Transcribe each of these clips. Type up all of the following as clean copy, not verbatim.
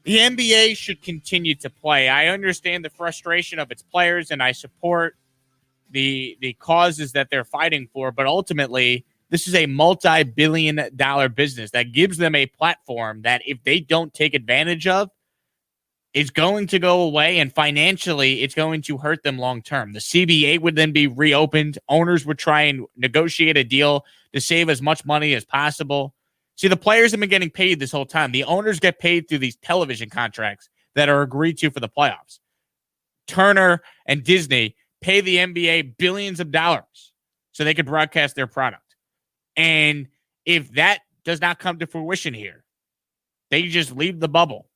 The NBA should continue to play. I understand the frustration of its players, and I support the causes that they're fighting for, but ultimately, this is a multi-billion-dollar business that gives them a platform that if they don't take advantage of, it's going to go away, and financially, it's going to hurt them long-term. The CBA would then be reopened. Owners would try and negotiate a deal to save as much money as possible. See, the players have been getting paid this whole time. The owners get paid through these television contracts that are agreed to for the playoffs. Turner and Disney pay the NBA billions of dollars so they could broadcast their product. And if that does not come to fruition here, they just leave the bubble.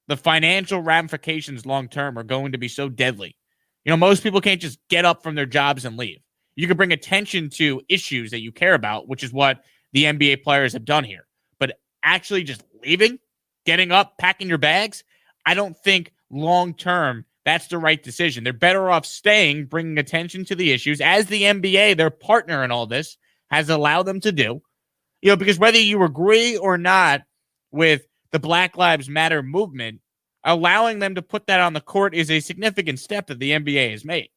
The financial ramifications long-term are going to be so deadly. You know, most people can't just get up from their jobs and leave. You can bring attention to issues that you care about, which is what the NBA players have done here. But actually just leaving, getting up, packing your bags, I don't think long-term that's the right decision. They're better off staying, bringing attention to the issues, as the NBA, their partner in all this, has allowed them to do. You know, because whether you agree or not with the Black Lives Matter movement, allowing them to put that on the court is a significant step that the NBA has made.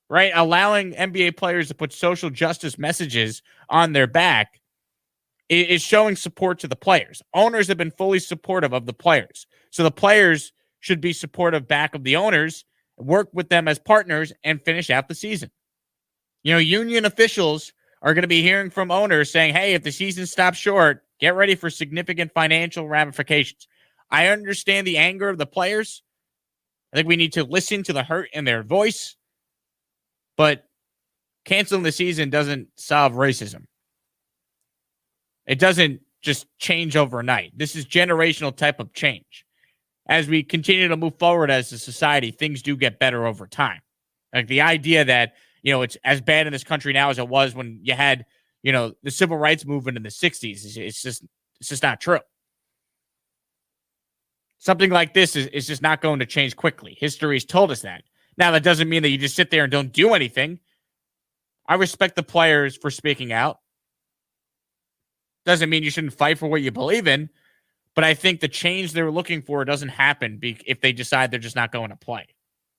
Right? Allowing NBA players to put social justice messages on their back is showing support to the players. Owners have been fully supportive of the players. So the players should be supportive back of the owners, work with them as partners, and finish out the season. You know, union officials are going to be hearing from owners saying, hey, if the season stops short, get ready for significant financial ramifications. I understand the anger of the players. I think we need to listen to the hurt in their voice. But canceling the season doesn't solve racism. It doesn't just change overnight. This is generational type of change. As we continue to move forward as a society, things do get better over time. Like the idea that, you know, it's as bad in this country now as it was when you had, you know, the civil rights movement in the 60s. It's just not true. Something like this is just not going to change quickly. History has told us that. Now, that doesn't mean that you just sit there and don't do anything. I respect the players for speaking out. Doesn't mean you shouldn't fight for what you believe in. But I think the change they're looking for doesn't happen if they decide they're just not going to play.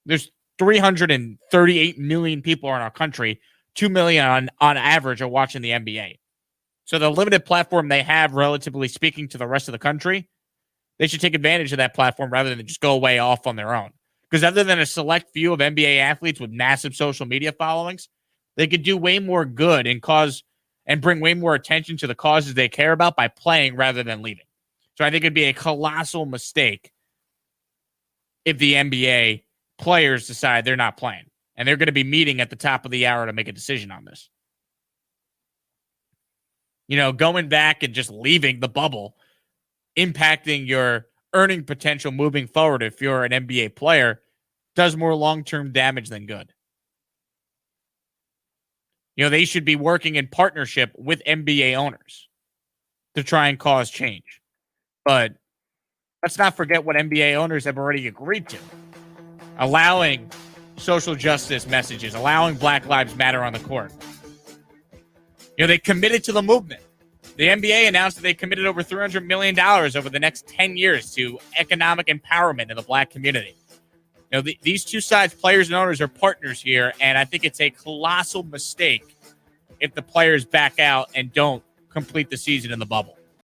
There's 338 million people in our country. 2 million on average are watching the NBA. So the limited platform they have, relatively speaking, to the rest of the country, they should take advantage of that platform rather than just go away off on their own. Because other than a select few of NBA athletes with massive social media followings, they could do way more good and bring way more attention to the causes they care about by playing rather than leaving. So I think it'd be a colossal mistake if the NBA players decide they're not playing. And they're going to be meeting at the top of the hour to make a decision on this. You know, going back and just leaving the bubble, impacting your earning potential moving forward if you're an NBA player, does more long-term damage than good. You know, they should be working in partnership with NBA owners to try and cause change. But let's not forget what NBA owners have already agreed to. Allowing social justice messages, allowing Black Lives Matter on the court. You know, they committed to the movement. The NBA announced that they committed over $300 million over the next 10 years to economic empowerment in the Black community. You know, these two sides, players and owners, are partners here, and I think it's a colossal mistake if the players back out and don't complete the season in the bubble.